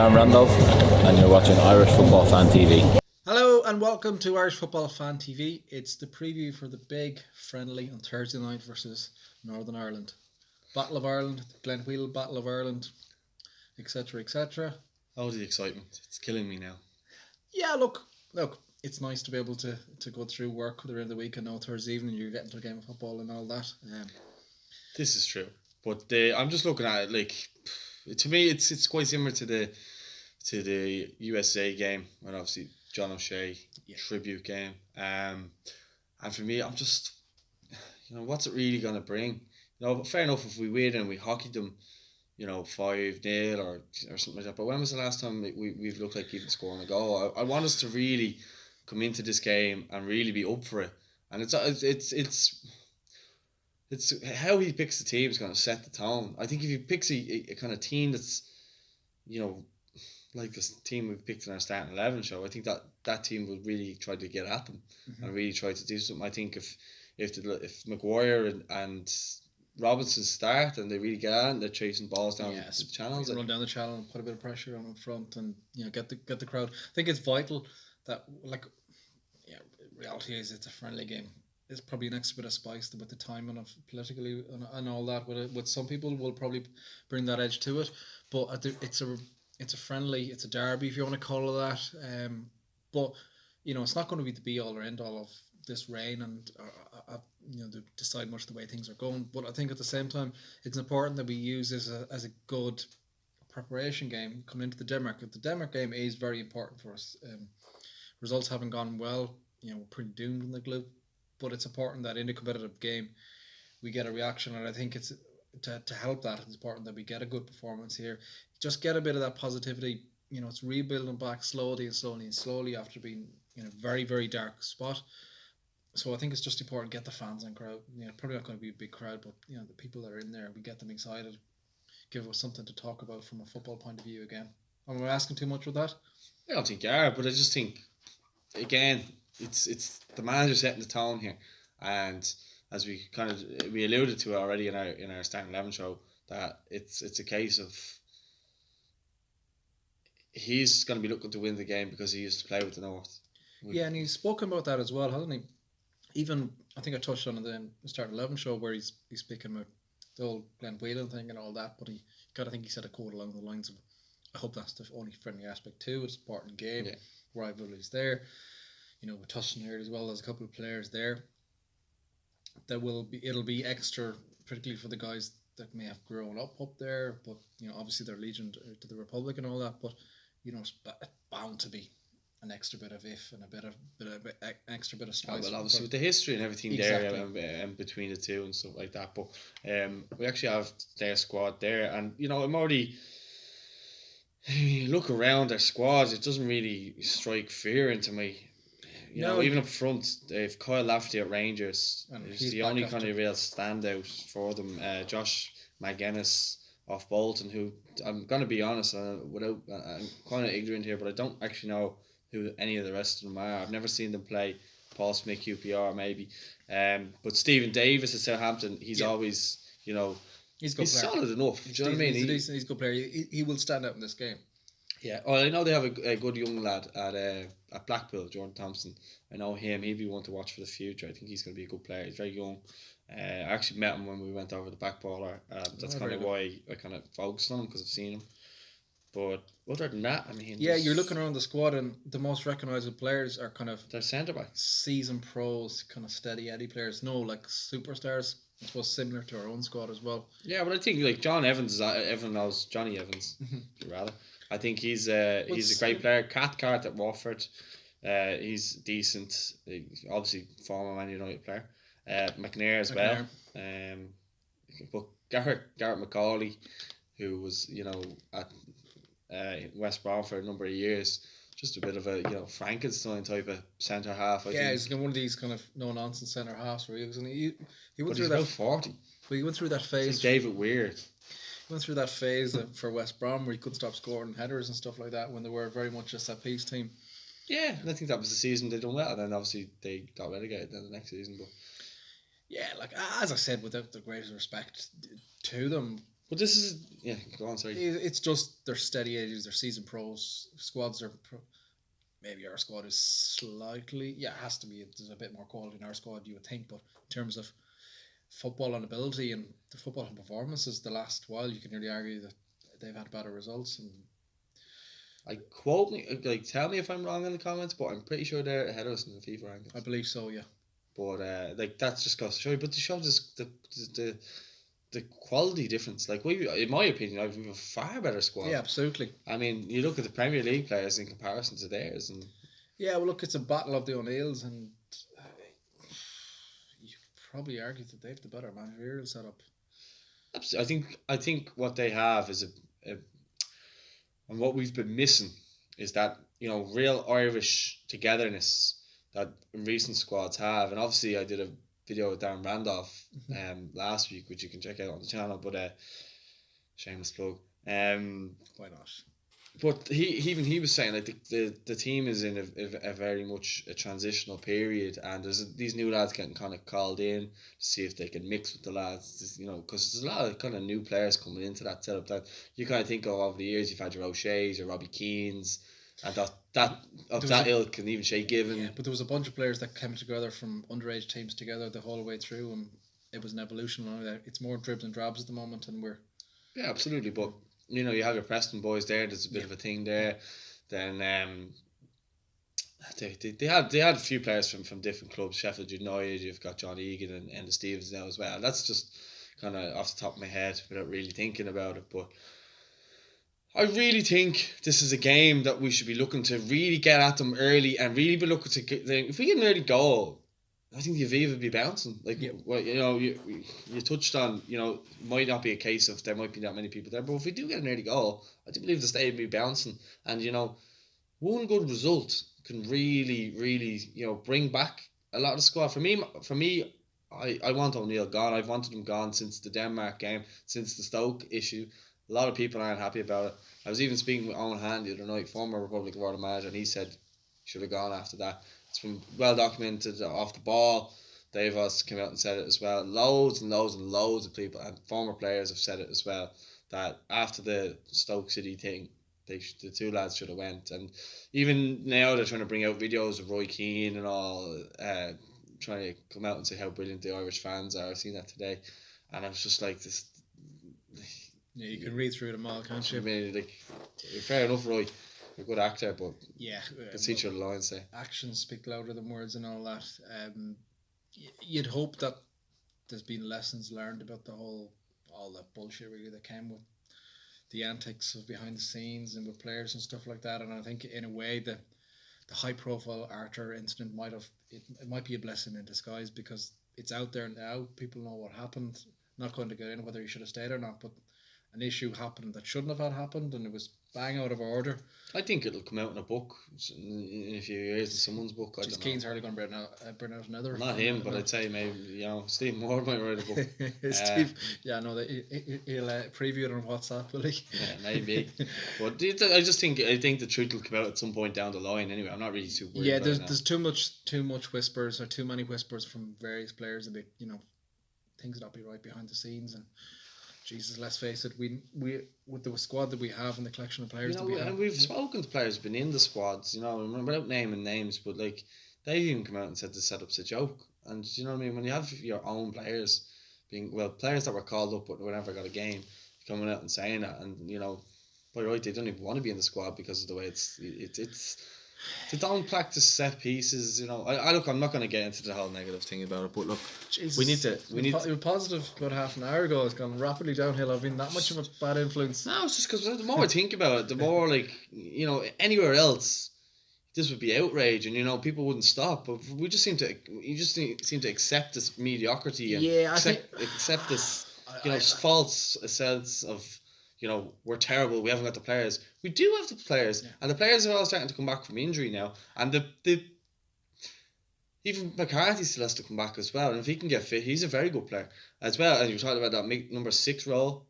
Sam Randolph, and you're watching Irish Football Fan TV. Hello and welcome to Irish Football Fan TV. It's the preview for the big friendly on Thursday night versus Northern Ireland. Battle of Ireland, the Glenwheel Battle of Ireland, etc. etc. Oh, the excitement. It's killing me now. Yeah, look, it's nice to be able to go through work during the week and know Thursday evening you're getting to a game of football and all that. This is true. But I'm just looking at it like, to me, it's quite similar to the USA game, and obviously John O'Shea tribute game. And for me, I'm just, what's it really going to bring? Fair enough if we win and we hockeyed them, 5-0 or something like that. But when was the last time we've looked like even scoring a goal? I want us to really come into this game and really be up for it. And it's how he picks the team is going to set the tone. I think if he picks a kind of team that's, like this team we've picked in our starting 11 show, I think that team will really try to get at them and really try to do something. I think if Maguire and Robinson start and they really get at it and they're chasing balls down the channels, run down the channel and put a bit of pressure on in front and get the crowd. I think it's vital that reality is it's a friendly game. It's probably an extra bit of spice with the timing of politically and all that. With some people will probably bring that edge to it, but it's a friendly, it's a derby if you want to call it that. But it's not going to be the be all or end all of this reign and to decide much the way things are going. But I think at the same time it's important that we use this as a good preparation game coming into the Denmark. The Denmark game is very important for us. Results haven't gone well. We're pretty doomed in the group. But it's important that in a competitive game we get a reaction, and I think it's to help that it's important that we get a good performance here. Just get a bit of that positivity. It's rebuilding back slowly after being in a very, very dark spot. So I think it's just important to get the fans and crowd. Probably not going to be a big crowd, but the people that are in there, we get them excited, give us something to talk about from a football point of view again. Am I asking too much with that? I don't think you are, but I just think again, it's the manager setting the tone here, and as we alluded to already in our starting 11 show, that it's a case of he's going to be looking to win the game because he used to play with the North. Yeah, and he's spoken about that as well, hasn't he? Even I think I touched on it in the starting 11 show where he's speaking about the old Glenn Whelan thing and all that, but I think he said a quote along the lines of, "I hope that's the only friendly aspect too. It's a important game, rivalry's there." We touched on here as well. There's a couple of players there that it'll be extra, particularly for the guys that may have grown up there. But obviously they're allegiant to the Republic and all that. But it's bound to be an extra bit of and a bit of extra bit of spice. Well, obviously with the history and everything there between the two and stuff like that. But we actually have their squad there, and I'm already. You look around their squads, it doesn't really strike fear into me. Even up front, they've Kyle Lafferty at Rangers. He's the only kind of real standout for them. Josh McGuinness off Bolton, who I'm going to be honest, I'm kind of ignorant here, but I don't actually know who any of the rest of them are. I've never seen them play. Paul Smith, QPR maybe. But Stephen Davis at Southampton, he's always, he's solid enough. Do you know what I mean? He's a good player. He will stand out in this game. Yeah, I know they have a good young lad at Blackpool, Jordan Thompson. I know him. He'd be one to watch for the future. I think he's going to be a good player. He's very young. I actually met him when we went over the backballer. That's kind of why I kind of focused on him, because I've seen him. But other than that, I mean... Yeah, you're looking around the squad and the most recognisable players are kind of... They're centre-backs. Seasoned pros, kind of steady Eddie players. No, like superstars. I suppose similar to our own squad as well. Yeah, but I think like John Evans, everyone knows Johnny Evans, rather. I think he's a great player. Cathcart at Watford, he's decent. Obviously, former Man United player. McNair as well. But Garrett McCauley, who was at West Brom for a number of years, just a bit of a Frankenstein type of centre half. I think. He's one of these kind of no nonsense centre halves where he went through that 40. But he went through that phase. David Weird. Went through that phase for West Brom where he couldn't stop scoring headers and stuff like that when they were very much a set piece team. Yeah, and I think that was the season they done well, and then obviously they got relegated then the next season. But yeah, like as I said, without the greatest respect to them, But this is go on, sorry. It's just they're steady ages, they're seasoned pros. Squads are maybe our squad is slightly it has to be. There's a bit more quality in our squad, you would think, but in terms of football and ability and the football and performances the last while, you can nearly argue that they've had better results. And tell me if I'm wrong in the comments, but I'm pretty sure they're ahead of us in the FIFA rankings. I believe so, yeah. But that's just goes to show you. But to show the quality difference, like in my opinion, we have a far better squad. Yeah, absolutely. I mean, you look at the Premier League players in comparison to theirs, and yeah, well, look, it's a battle of the O'Neills, and you could probably argue that they have the better managerial setup. I think what they have is and what we've been missing is that real Irish togetherness that recent squads have. And obviously, I did a video with Darren Randolph last week, which you can check out on the channel. But shameless plug. Why not? But he was saying like the team is in a very much a transitional period, and there's these new lads getting kind of called in to see if they can mix with the lads, because there's a lot of kind of new players coming into that setup that you kind of think of over the years. You've had your O'Shea's, your Robbie Keanes, and that ilk, and even Shay Given. Yeah, but there was a bunch of players that came together from underage teams together the whole way through, and it was an evolution. It's more dribs and drabs at the moment, and we're absolutely, but. You have your Preston boys there. There's a bit of a thing there. Then they had a few players from different clubs. Sheffield United. You've got John Egan and Enda Stevens now as well. That's just kind of off the top of my head without really thinking about it. But I really think this is a game that we should be looking to really get at them early and really be looking to get. If we get an early goal, I think the Aviva would be bouncing. Well, you touched on, might not be a case of there might be that many people there, but if we do get an early goal, I do believe the stadium will be bouncing. And, one good result can really, really, bring back a lot of the squad. For me, I want O'Neill gone. I've wanted him gone since the Denmark game, since the Stoke issue. A lot of people aren't happy about it. I was even speaking with Owen Hand the other night, former Republic of Ireland manager, and he said he should have gone after that. It's been well documented off the ball. Davos came out and said it as well. Loads and loads and loads of people and former players have said it as well, that after the Stoke City thing, the two lads should have went. And even now they're trying to bring out videos of Roy Keane and all, trying to come out and say how brilliant the Irish fans are. I've seen that today, and I was just like this. Yeah, you can read through them all, can't you? I mean, fair enough, Roy. You're a good actor, but it's each of the lines say. Actions speak louder than words and all that. You'd hope that there's been lessons learned about all that bullshit really that came with the antics of behind the scenes and with players and stuff like that. And I think in a way the high profile Arthur incident it might be a blessing in disguise, because it's out there now. People know what happened. Not going to get in whether he should have stayed or not, but an issue happened that shouldn't have had happened, and it was bang out of order. I think it'll come out in a book in a few years, in someo's book. I don't know. Keane's hardly going to burn out another. Not him, but I'd say maybe Steve Moore might write a book. Steve, he'll preview it on WhatsApp, will he? Yeah, maybe. But I think the truth will come out at some point down the line. Anyway, I'm not really too worried. Yeah, there's too much whispers, or too many whispers from various players about things that not be right behind the scenes. And Jesus, let's face it, we with the squad that we have and the collection of players that we have, and we've spoken to players who've been in the squads, without naming names, but like they've even come out and said the setup's a joke. And you know what I mean, when you have your own players players that were called up but never got a game, coming out and saying that, and by right they don't even want to be in the squad because of the way it's they don't practice set pieces. I'm not going to get into the whole negative thing about it, but look, Jesus, we need it was positive about half an hour ago. It's gone rapidly downhill. I've been that much of a bad influence. No, it's just because the more I think about it, the more anywhere else this would be outrage, and people wouldn't stop. But we just seem to accept this mediocrity and accept this false sense of we're terrible, we haven't got the players. We do have the players, and the players are all starting to come back from injury now. And even McCarthy still has to come back as well. And if he can get fit, he's a very good player as well. And you were talking about that number 6 role,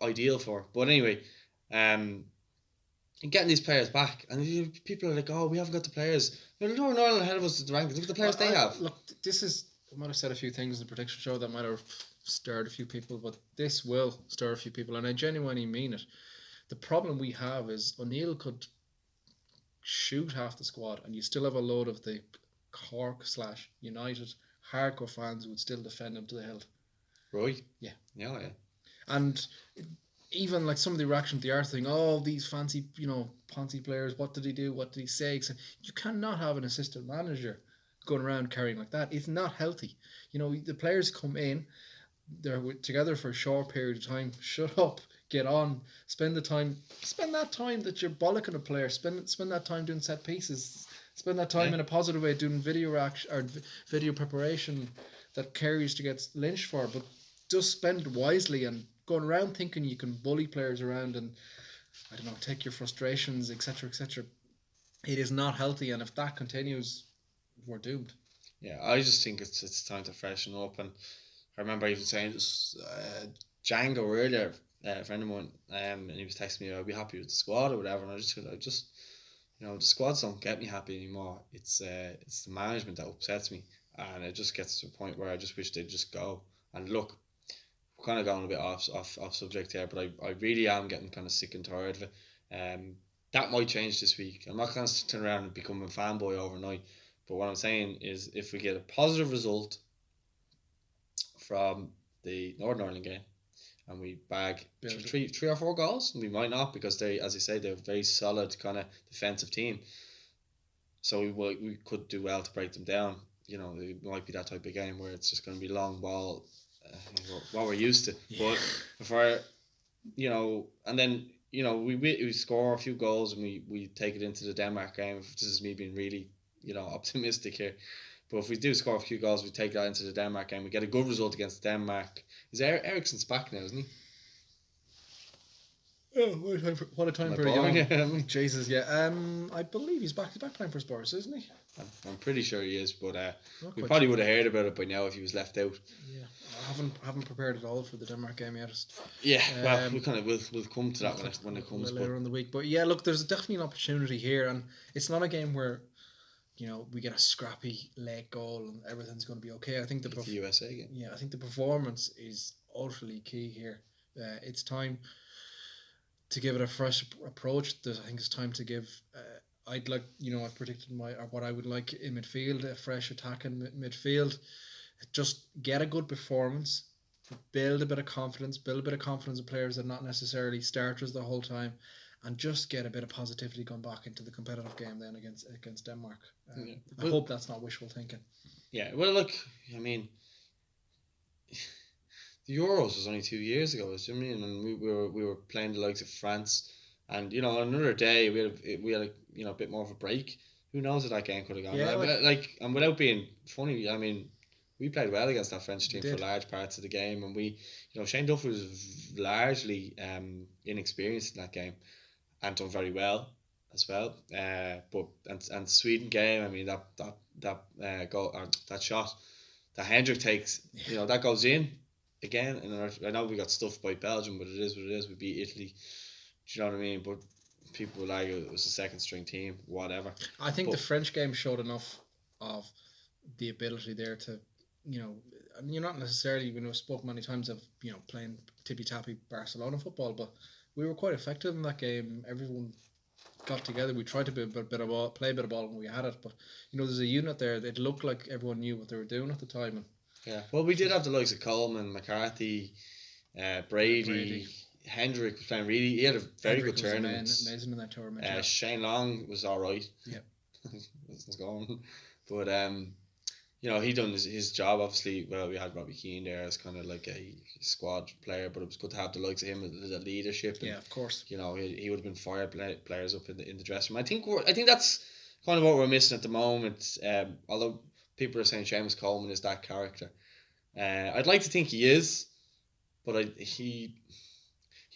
ideal for. But anyway, getting these players back, and people are like, "Oh, we haven't got the players." They're Northern ahead of us at the rankings. Look at the players they have. Look, I might have said a few things in the prediction show that might have stirred a few people, but this will stir a few people, and I genuinely mean it. The problem we have is O'Neill could shoot half the squad, and you still have a load of the Cork / United hardcore fans who would still defend him to the hilt. Right. Yeah. Yeah. And even like some of the reaction to the art thing, oh, these fancy, Ponzi players, what did he do? What did he say? You cannot have an assistant manager going around carrying like that. It's not healthy. The players come in, they're together for a short period of time. Shut up, get on, spend that time that you're bollocking a player. Spend that time doing set pieces. Spend that time in a positive way doing video reaction or video preparation that carries to get lynched for. But just spend it wisely, and going around thinking you can bully players around and I don't know, take your frustrations, etc., etc. It is not healthy, and if that continues, we're doomed. Yeah, I just think it's time to freshen up. And I remember even saying this Django earlier, a friend of mine, and he was texting me, "I'll be happy with the squad or whatever." And I just the squads don't get me happy anymore. It's the management that upsets me, and it just gets to a point where I just wish they'd just go. And look, we're kind of going a bit off subject here, but I really am getting kind of sick and tired of it. That might change this week. I'm not going to turn around and become a fanboy overnight. But what I'm saying is, if we get a positive result from the Northern Ireland game, and we bag three or four goals, and we might not, because they, as you say, they're a very solid kind of defensive team. So we could do well to break them down. It might be that type of game where it's just going to be long ball, what we're used to. Yeah. But for and then we score a few goals and we take it into the Denmark game. If this is me being really optimistic here, but if we do score a few goals, we take that into the Denmark game. We get a good result against Denmark. Is Eriksen's back now, isn't he? Oh, what a time for a young. Jesus, yeah. I believe he's back. He's back playing for Spurs, isn't he? I'm pretty sure he is, but we probably would have heard about it by now if he was left out. Yeah, I haven't prepared at all for the Denmark game yet. Well, we kind of will come to that when it comes later in the week. But yeah, look, there's definitely an opportunity here, and it's not a game where we get a scrappy late goal and everything's going to be okay. I think the USA game. Yeah, I think the performance is utterly key here. It's time to give it a fresh approach. I think it's time to give. I'd like, I've predicted what I would like in midfield, a fresh attack in midfield. Just get a good performance, build a bit of confidence in players that are not necessarily starters the whole time, and just get a bit of positivity going back into the competitive game then against Denmark. I hope that's not wishful thinking. Yeah, well, look, I mean, the Euros was only 2 years ago, and we were playing the likes of France, and another day we had a bit more of a break. Who knows if that game could have gone? Yeah, and without being funny, I mean, we played well against that French team for large parts of the game, and we, Shane Duffy was largely inexperienced in that game, and done very well as well. But and Sweden game, I mean that goal, that shot that Hendrick takes, that goes in again. And I know we got stuffed by Belgium, but it is what it is. We beat Italy. Do you know what I mean? But people would argue it was a second string team, whatever. I think the French game showed enough of the ability there to, and you're not necessarily, spoke many times of, playing tippy-tappy Barcelona football, but we were quite effective in that game. Everyone got together. We tried to play a bit of ball when we had it, but there's a unit there. It looked like everyone knew what they were doing at the time. And yeah, well, we did have the likes of Coleman, McCarthy, Brady. Hendrick was playing really. He had a very good tournament. Amazing in that tournament. Shane Long was all right. Yeah, it's going, but he done his job. Obviously, well, we had Robbie Keane there as kind of like a squad player, but it was good to have the likes of him as a leadership. And, yeah, of course. He would have been fired players up in the dressing room. I think that's kind of what we're missing at the moment. Although people are saying Seamus Coleman is that character, I'd like to think he is, but he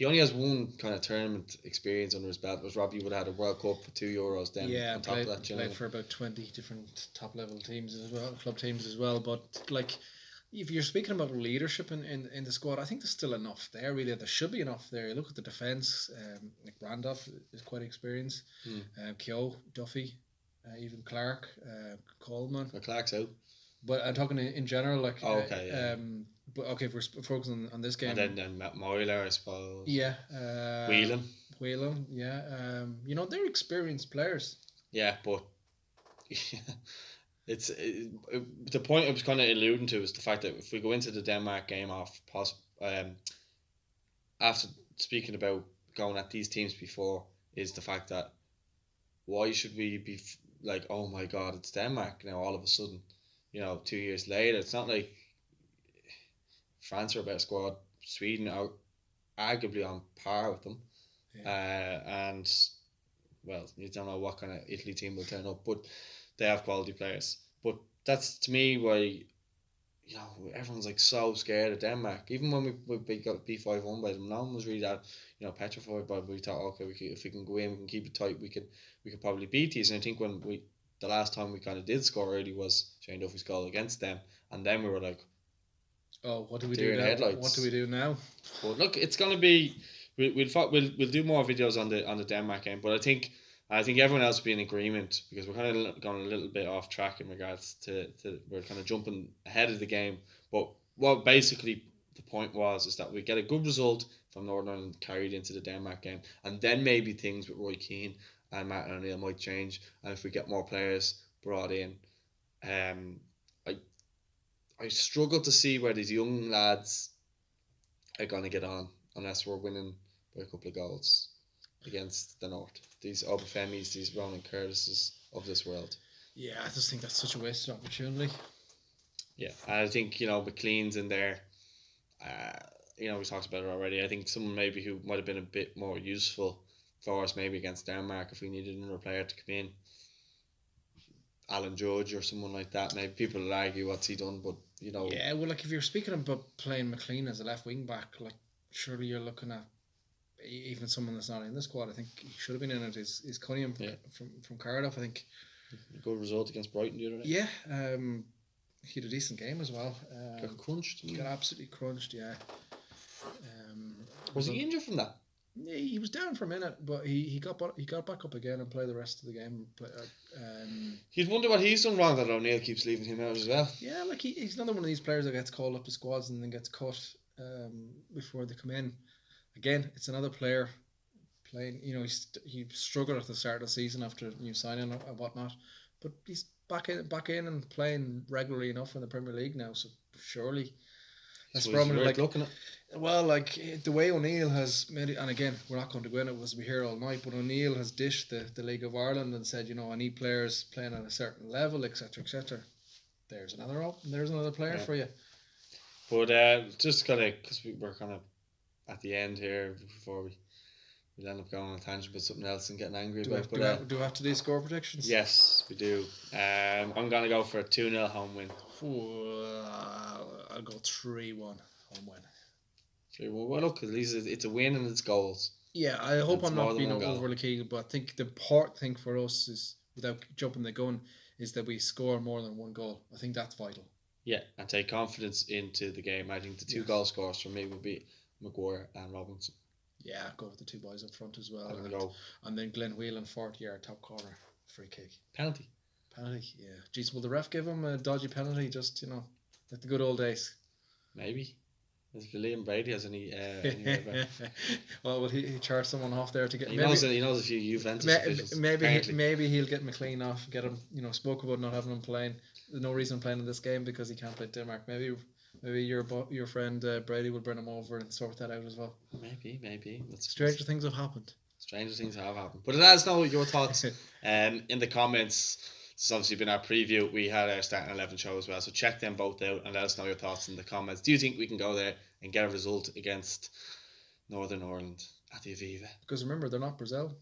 only has one kind of tournament experience under his belt. Whereas Robbie would have had a World Cup, 2 Euros, then on top of that, played for about 20 different top level teams as well, club teams as well. But if you're speaking about leadership in the squad, I think there's still enough there. Really, there should be enough there. You look at the defence. Nick Randolph is quite experienced. Keogh, Duffy, even Clark, Coleman. Well, Clark's out. But I'm talking in general, but okay, if we're focusing on this game. And then Moyler, I suppose. Yeah. Whelan. Yeah. They're experienced players. Yeah, but the point I was kind of alluding to is the fact that if we go into the Denmark game after speaking about going at these teams before, is the fact that why should we be like, oh my god, it's Denmark now all of a sudden, 2 years later. It's not like France are a better squad. Sweden are arguably on par with them. Yeah. And well, you don't know what kind of Italy team will turn up, but they have quality players. But that's to me why everyone's like so scared of Denmark. Even when we got B5-1 by them, no one was really that petrified. But we thought, okay, if we can go in, we can keep it tight. We could probably beat these. And I think when the last time we kind of did score early was Shane Duffy's goal against them, and then we were like, oh, what do we do now? Headlights. What do we do now? But look, it's gonna be we'll do more videos on the Denmark game. But I think everyone else will be in agreement, because we're kind of gone a little bit off track in regards to we're kind of jumping ahead of the game. But what basically the point is that we get a good result from Northern Ireland carried into the Denmark game, and then maybe things with Roy Keane and Martin O'Neill might change, and if we get more players brought in, I struggle to see where these young lads are going to get on unless we're winning by a couple of goals against the North. These Obafemis, these Ronan Curtises of this world. Yeah, I just think that's such a wasted opportunity. Yeah, and I think, McLean's in there. We talked about it already. I think someone maybe who might have been a bit more useful for us maybe against Denmark if we needed another player to come in. Alan Judge or someone like that. Maybe people will argue what's he done, but Yeah, well, like if you're speaking about playing McLean as a left wing back, like surely you're looking at even someone that's not in the squad. I think he should have been in it. Is Cunningham from Cardiff? I think. A good result against Brighton the other day. Yeah, he had a decent game as well. Got crunched. Got absolutely crunched. Yeah. Was he injured from that? Yeah, he was down for a minute, but he got back up again and played the rest of the game. You'd wonder what he's done wrong that O'Neill keeps leaving him out as well. Yeah, like he's another one of these players that gets called up to squads and then gets cut before they come in. Again, it's another player playing. He struggled at the start of the season after new signing and whatnot, but he's back in and playing regularly enough in the Premier League now. So surely. That's probably like looking at. Well, like the way O'Neill has made it, and again, we're not going to go in it because we're here all night. But O'Neill has dished the League of Ireland and said, I need players playing at a certain level, etc., etc. There's another player for you. But just kind of because we're kind of at the end here before we end up going on a tangent about something else and getting angry about. Do we have to do score predictions? Yes, we do. I'm gonna go for a 2-0 home win. I'll go 3-1 home win. 3-1. Well, look, at least it's a win and it's goals. Yeah, I hope I'm not being overly key, but I think the important thing for us is, without jumping the gun, is that we score more than one goal. I think that's vital. Yeah, and take confidence into the game. I think the two goal scorers for me would be Maguire and Robinson. Yeah, I'll go with the two boys up front as well. And then Glenn Whelan, 40-yard top corner, free kick. Penalty, yeah. Jeez, will the ref give him a dodgy penalty? Just, like the good old days. Maybe. If Liam Brady has any well, will he charge someone off there to get? He knows a few Juventus officials. Maybe he'll get McLean off. Get him. Spoke about not having him playing. There's no reason playing in this game because he can't play Denmark. Maybe your friend Brady will bring him over and sort that out as well. Maybe. Stranger things have happened. But let us know your thoughts in the comments. This has obviously been our preview. We had our starting 11 show as well, so check them both out and let us know your thoughts in the comments. Do you think we can go there and get a result against Northern Ireland at the Aviva? Because remember, they're not Brazil.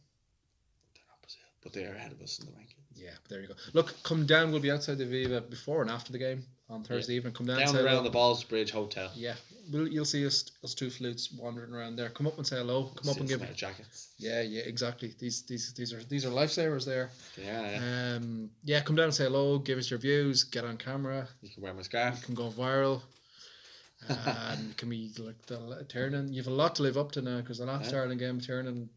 But they are ahead of us in the ranking. Yeah, but there you go. Look, come down. We'll be outside the Aviva before and after the game on Thursday evening. Come down around the Ballsbridge Hotel. Yeah, you'll see us two flutes wandering around there. Come up and say hello. Come up and give jackets. Yeah, exactly. These are lifesavers there. Yeah. Come down and say hello. Give us your views. Get on camera. You can wear my scarf. You can go viral. And can be like the turning. You have a lot to live up to now because the last Ireland game turning.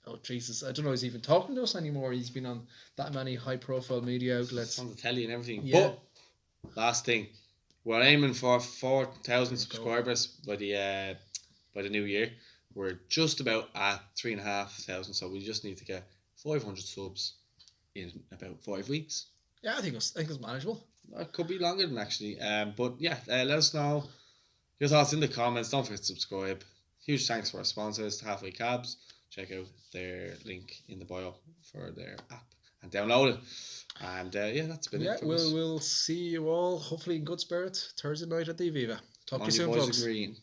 Oh Jesus! I don't know. He's even talking to us anymore. He's been on that many high-profile media outlets. On the telly and everything. Yeah. But last thing, We're aiming for 4,000 There we go. subscribers by the new year. We're just about at 3,500, so we just need to get 500 subs in about 5 weeks. Yeah, I think it's manageable. It could be longer than actually. But yeah, let us know your thoughts in the comments. Don't forget to subscribe. Huge thanks for our sponsors, Halfway Cabs. Check out their link in the bio for their app and download it. And yeah, that's been it. We'll see you all hopefully in good spirits Thursday night at the Aviva. Talk to you soon, Boys folks. agreeing.